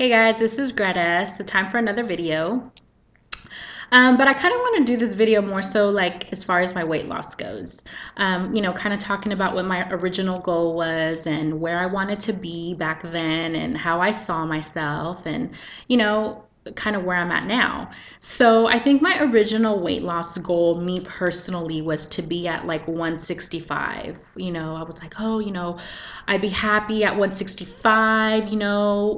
Hey guys, this is Greta. So time for another video. But I kind of want to do this video more so like as far as my weight loss goes. Kind of talking about what my original goal was and where I wanted to be back then and how I saw myself and, you know, kind of where I'm at now. So I think my original weight loss goal, me personally, was to be at like 165. I was like, oh, I'd be happy at 165,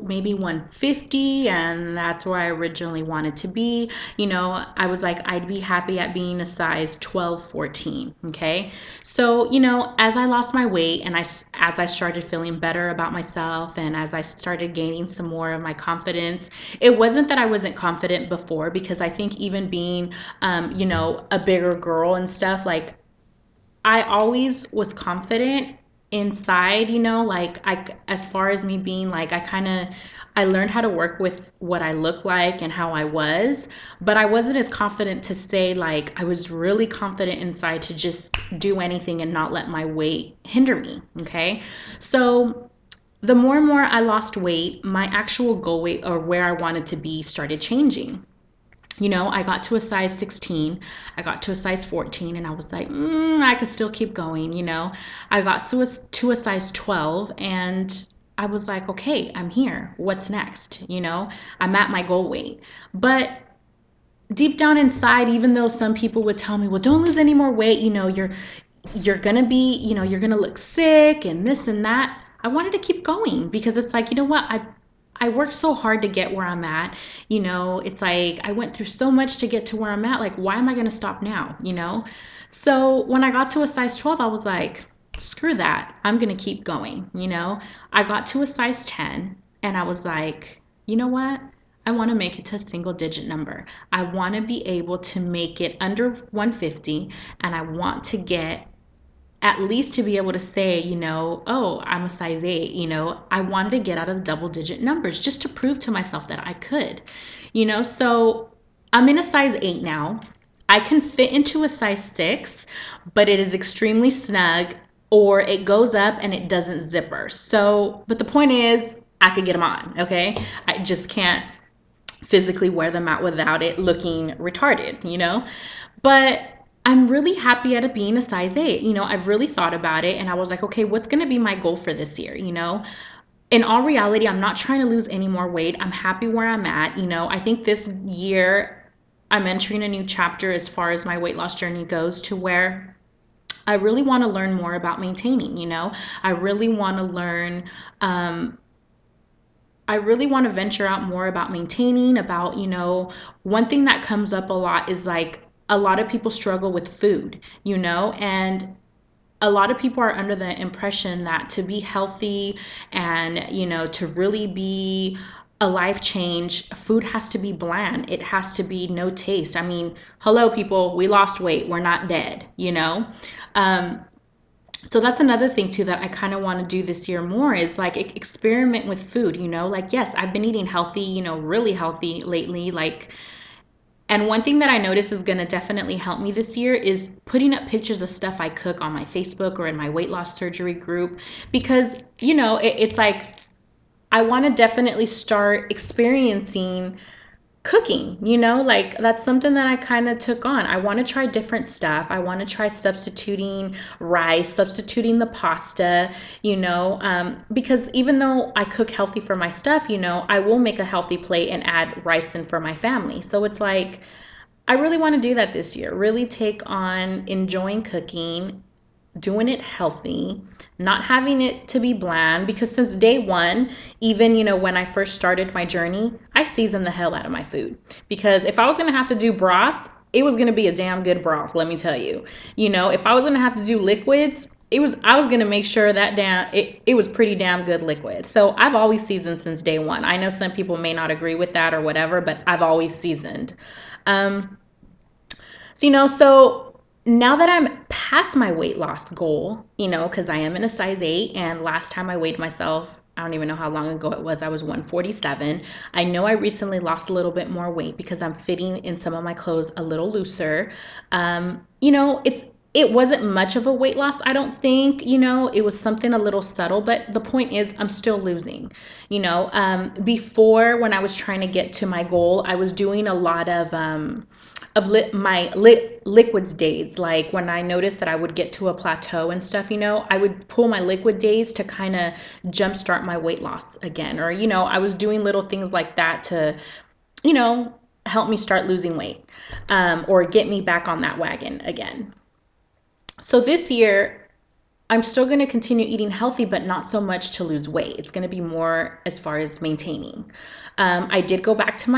maybe 150, and that's where I originally wanted to be. I was like, I'd be happy at being a size 12, 14. Okay. So, as I lost my weight and as I started feeling better about myself and as I started gaining some more of my confidence, it wasn't that I wasn't confident before, because I think even being, a bigger girl and stuff, like I always was confident inside, like as far as me being like, I learned how to work with what I look like and how I was, but I wasn't as confident to say like I was really confident inside to just do anything and not let my weight hinder me. Okay. So the more and more I lost weight, my actual goal weight or where I wanted to be started changing. I got to a size 16, I got to a size 14, and I was like, I could still keep going. I got to a size 12, and I was like, okay, I'm here. What's next? I'm at my goal weight. But deep down inside, even though some people would tell me, well, don't lose any more weight, you're gonna be, you're gonna look sick and this and that. I wanted to keep going because it's like, what? I worked so hard to get where I'm at. It's like I went through so much to get to where I'm at. Like, why am I gonna stop now? So when I got to a size 12, I was like, screw that. I'm gonna keep going. I got to a size 10 and I was like, you know what? I want to make it to a single digit number. I want to be able to make it under 150, and I want to get at least to be able to say, oh, I'm a size 8. I wanted to get out of the double digit numbers just to prove to myself that I could. So I'm in a size 8 now. I can fit into a size 6, but it is extremely snug, or it goes up and it doesn't zipper. So, but the point is, I could get them on, okay? I just can't physically wear them out without it looking retarded. But I'm really happy at it being a size 8. I've really thought about it and I was like, okay, what's going to be my goal for this year? In all reality, I'm not trying to lose any more weight. I'm happy where I'm at. I think this year I'm entering a new chapter as far as my weight loss journey goes, to where I really want to learn more about maintaining. I really want to learn, I really want to venture out more about maintaining, about, one thing that comes up a lot is like a lot of people struggle with food, and a lot of people are under the impression that to be healthy and, to really be a life change, food has to be bland. It has to be no taste. I mean, hello, people, we lost weight. We're not dead. Um, so that's another thing too that I kind of want to do this year more, is like experiment with food. Like, yes, I've been eating healthy, really healthy lately, like, and one thing that I notice is going to definitely help me this year is putting up pictures of stuff I cook on my Facebook or in my weight loss surgery group, because it's like I want to definitely start experiencing cooking. Like that's something that I kind of took on. I want to try different stuff. I want to try substituting rice, substituting the pasta, because even though I cook healthy for my stuff, I will make a healthy plate and add rice in for my family. So it's like I really want to do that this year, really take on enjoying cooking, doing it healthy, not having it to be bland, because since day one, even when I first started my journey, I seasoned the hell out of my food, because if I was going to have to do broth, it was going to be a damn good broth, let me tell you. If I was going to have to do liquids, I was going to make sure that it was pretty damn good liquid. So I've always seasoned since day one. I know some people may not agree with that or whatever, but I've always seasoned. um so now that I'm past my weight loss goal, because I am in a size 8, and last time I weighed myself, I don't even know how long ago it was, I was 147. I know I recently lost a little bit more weight because I'm fitting in some of my clothes a little looser. It's it wasn't much of a weight loss, I don't think. You know, it was something a little subtle, but the point is I'm still losing. You know, before, when I was trying to get to my goal, I was doing a lot of liquids days. Like when I noticed that I would get to a plateau and stuff, you know, I would pull my liquid days to kind of jumpstart my weight loss again. Or, you know, I was doing little things like that to, you know, help me start losing weight, or get me back on that wagon again. So this year, I'm still going to continue eating healthy, but not so much to lose weight. It's going to be more as far as maintaining. I did go back to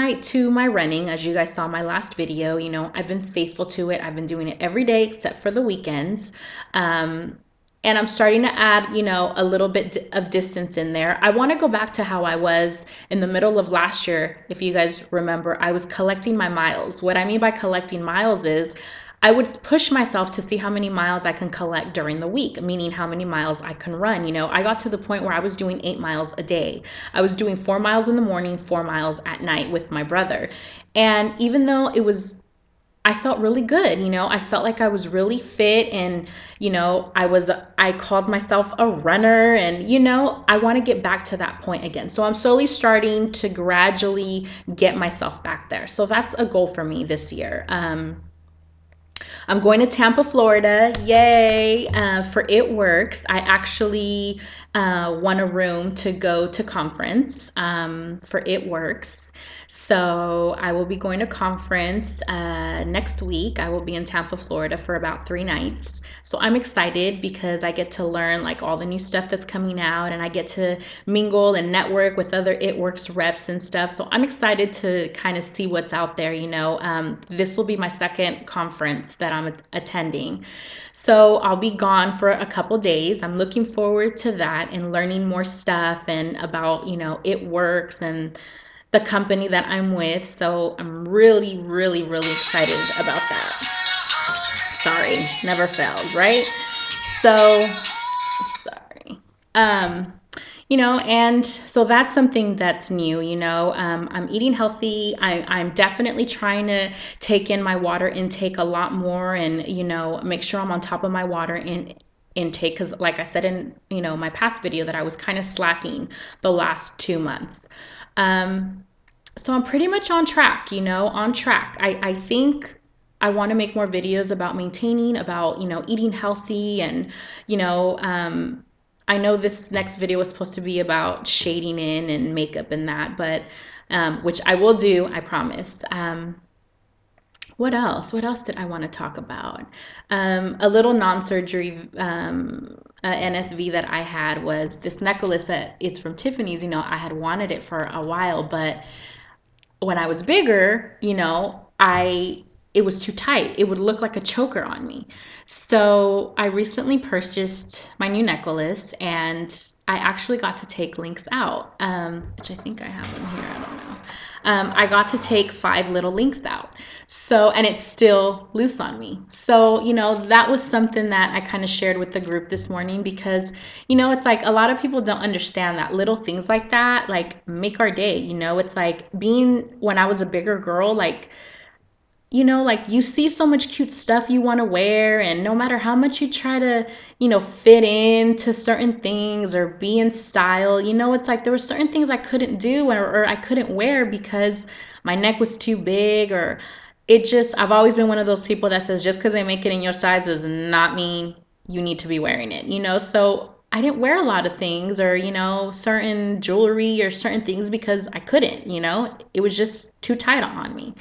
my running, as you guys saw my last video. You know, I've been faithful to it. I've been doing it every day except for the weekends. And I'm starting to add, you know, a little bit of distance in there. I want to go back to how I was in the middle of last year. If you guys remember, I was collecting my miles. What I mean by collecting miles is I would push myself to see how many miles I can collect during the week, meaning how many miles I can run. You know, I got to the point where I was doing 8 miles a day. I was doing 4 miles in the morning, 4 miles at night with my brother. And even though I felt really good, you know, I felt like I was really fit, and, you know, I called myself a runner, and, you know, I want to get back to that point again. So I'm slowly starting to gradually get myself back there. So that's a goal for me this year. I'm going to Tampa, Florida. Yay. For It Works. I actually won a room to go to conference for It Works. So I will be going to conference next week. I will be in Tampa, Florida for about 3 nights. So I'm excited because I get to learn like all the new stuff that's coming out, and I get to mingle and network with other It Works reps and stuff. So I'm excited to kind of see what's out there. You know, this will be my second conference that I'm attending. So I'll be gone for a couple days. I'm looking forward to that and learning more stuff and about, you know, It Works and the company that I'm with. So I'm really, really, really excited about that. Sorry, never fails, right? So, sorry. You know, and so that's something that's new. You know, I'm eating healthy. I'm definitely trying to take in my water intake a lot more, and, you know, make sure I'm on top of my water intake, because like I said in, you know, my past video, that I was kind of slacking the last 2 months. So I'm pretty much on track, you know, on track. I think I want to make more videos about maintaining, about, you know, eating healthy, and, you know, I know this next video was supposed to be about shading in and makeup and that, but which I will do, I promise. What else? What else did I want to talk about? A little non-surgery NSV that I had was this necklace that it's from Tiffany's. You know, I had wanted it for a while, but when I was bigger, you know, it was too tight. It would look like a choker on me. So I recently purchased my new necklace, and I actually got to take links out, which I think I have them here. I don't know. I got to take 5 little links out. So, and it's still loose on me. So, you know, that was something that I kind of shared with the group this morning, because, you know, it's like a lot of people don't understand that little things like that, like, make our day. You know, it's like when I was a bigger girl, like, you know, like, you see so much cute stuff you want to wear, and no matter how much you try to, you know, fit into certain things or be in style, you know, it's like there were certain things I couldn't do, or I couldn't wear because my neck was too big, or I've always been one of those people that says just because they make it in your size does not mean you need to be wearing it, you know? So I didn't wear a lot of things, or, you know, certain jewelry or certain things, because I couldn't, you know, it was just too tight on me.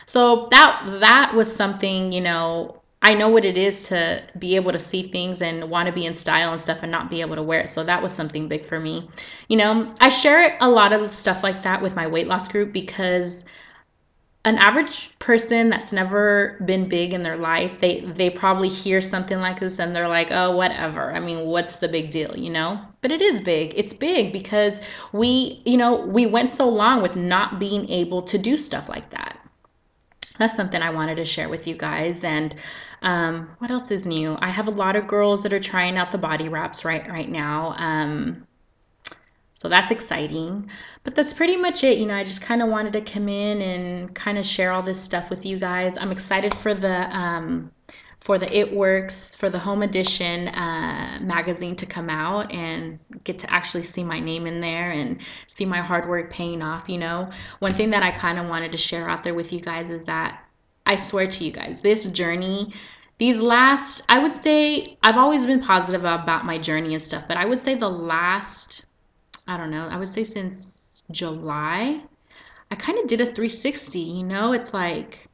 So that was something, you know, I know what it is to be able to see things and want to be in style and stuff and not be able to wear it. So that was something big for me. You know, I share a lot of stuff like that with my weight loss group, because an average person that's never been big in their life, they probably hear something like this and they're like, oh, whatever. I mean, what's the big deal, you know? But it is big. It's big because you know, we went so long with not being able to do stuff like that. That's something I wanted to share with you guys. And what else is new? I have a lot of girls that are trying out the body wraps right now. So that's exciting. But that's pretty much it. You know, I just kind of wanted to come in and kind of share all this stuff with you guys. I'm excited for for the It Works, for the Home Edition magazine to come out and get to actually see my name in there and see my hard work paying off. You know, one thing that I kind of wanted to share out there with you guys is that I swear to you guys, this journey, these last, I would say, I've always been positive about my journey and stuff, but I would say the last, I don't know, I would say since July, I kind of did a 360, you know? It's like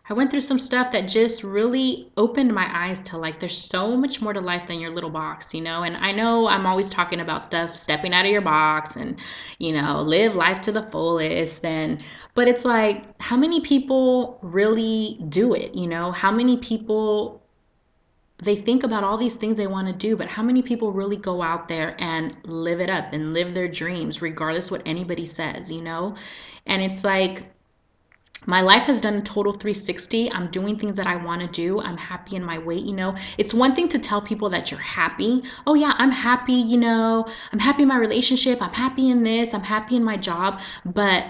I went through some stuff that just really opened my eyes to like there's so much more to life than your little box, you know? And I know I'm always talking about stuff, stepping out of your box and, you know, live life to the fullest and but it's like how many people really do it, you know? How many people they think about all these things they want to do, but how many people really go out there and live it up and live their dreams regardless what anybody says, you know? And it's like my life has done a total 360. I'm doing things that I want to do. I'm happy in my weight, you know. It's one thing to tell people that you're happy. Oh yeah, I'm happy, you know. I'm happy in my relationship. I'm happy in this. I'm happy in my job. But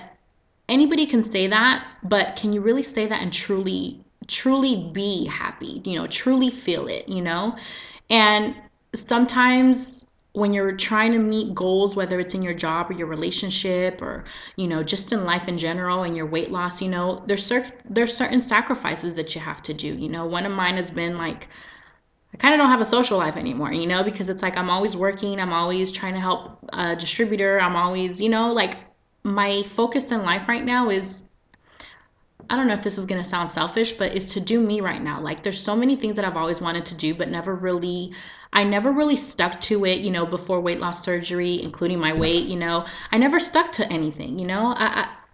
anybody can say that, but can you really say that and truly be happy, you know, truly feel it, you know? And sometimes when you're trying to meet goals, whether it's in your job or your relationship or, you know, just in life in general and your weight loss, you know, there's certain sacrifices that you have to do. You know, one of mine has been like I kind of don't have a social life anymore, you know, because it's like I'm always working, I'm always trying to help a distributor, I'm always, you know, like my focus in life right now is I don't know if this is going to sound selfish, but it's to do me right now. Like there's so many things that I've always wanted to do, but I never really stuck to it, you know, before weight loss surgery, including my weight, you know, I never stuck to anything, you know,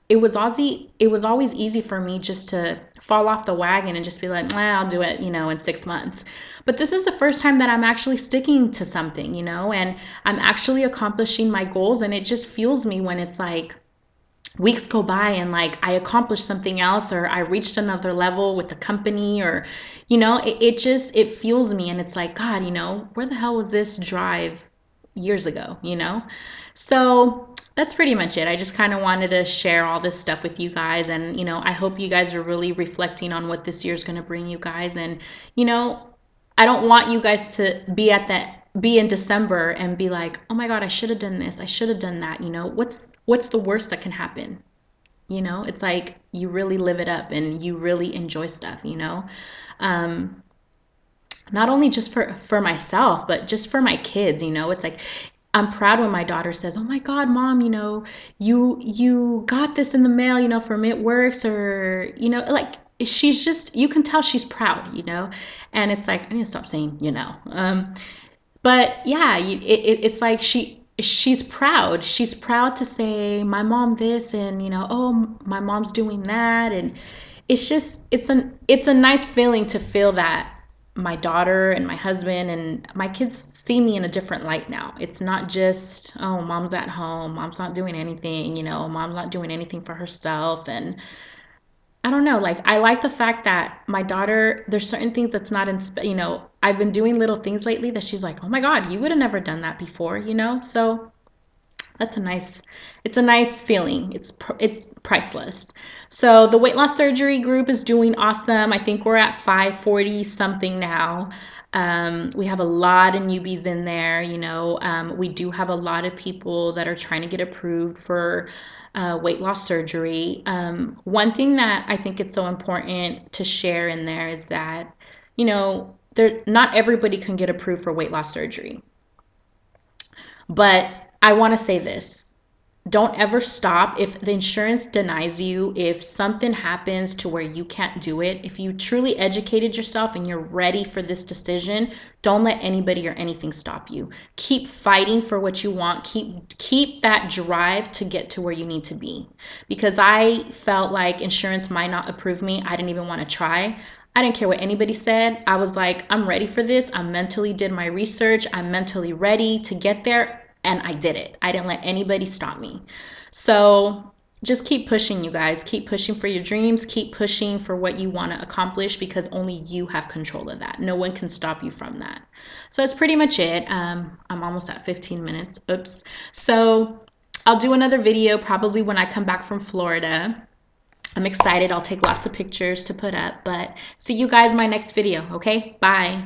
it was always easy for me just to fall off the wagon and just be like, I'll do it, you know, in 6 months. But this is the first time that I'm actually sticking to something, you know, and I'm actually accomplishing my goals. And it just fuels me when it's like, weeks go by and like I accomplished something else or I reached another level with the company or you know it fuels me and it's like God, you know, where the hell was this drive years ago, you know? So that's pretty much it. I just kind of wanted to share all this stuff with you guys and you know I hope you guys are really reflecting on what this year is going to bring you guys and you know I don't want you guys to be in December and be like, "Oh my God, I should have done this. I should have done that." You know, what's the worst that can happen? You know, it's like you really live it up and you really enjoy stuff, you know? Um, not only just for myself, but just for my kids, you know? It's like I'm proud when my daughter says, "Oh my God, mom, you know, you got this in the mail, you know, from It Works," or you know, like she's just you can tell she's proud, you know? And it's like I need to stop saying, you know. But yeah, it's like she's proud. She's proud to say my mom this and you know, oh my mom's doing that and it's just it's a nice feeling to feel that my daughter and my husband and my kids see me in a different light now. It's not just, oh, mom's at home, mom's not doing anything, you know, mom's not doing anything for herself and I don't know. Like, I like the fact that my daughter, there's certain things that's not in, you know, I've been doing little things lately that she's like, oh my God, you would have never done that before, you know? So that's it's a nice feeling. It's priceless. So the weight loss surgery group is doing awesome. I think we're at 540 something now. We have a lot of newbies in there. You know, we do have a lot of people that are trying to get approved for weight loss surgery. One thing that I think it's so important to share in there is that, you know, not everybody can get approved for weight loss surgery. But I want to say this. Don't ever stop. If the insurance denies you, if something happens to where you can't do it, if you truly educated yourself and you're ready for this decision, don't let anybody or anything stop you. Keep fighting for what you want. Keep that drive to get to where you need to be. Because I felt like insurance might not approve me. I didn't even want to try. I didn't care what anybody said. I was like, I'm ready for this. I mentally did my research. I'm mentally ready to get there. And I did it. I didn't let anybody stop me. So just keep pushing, you guys. Keep pushing for your dreams. Keep pushing for what you want to accomplish because only you have control of that. No one can stop you from that. So that's pretty much it. I'm almost at 15 minutes. Oops. So I'll do another video probably when I come back from Florida. I'm excited. I'll take lots of pictures to put up, but see you guys in my next video. Okay, bye.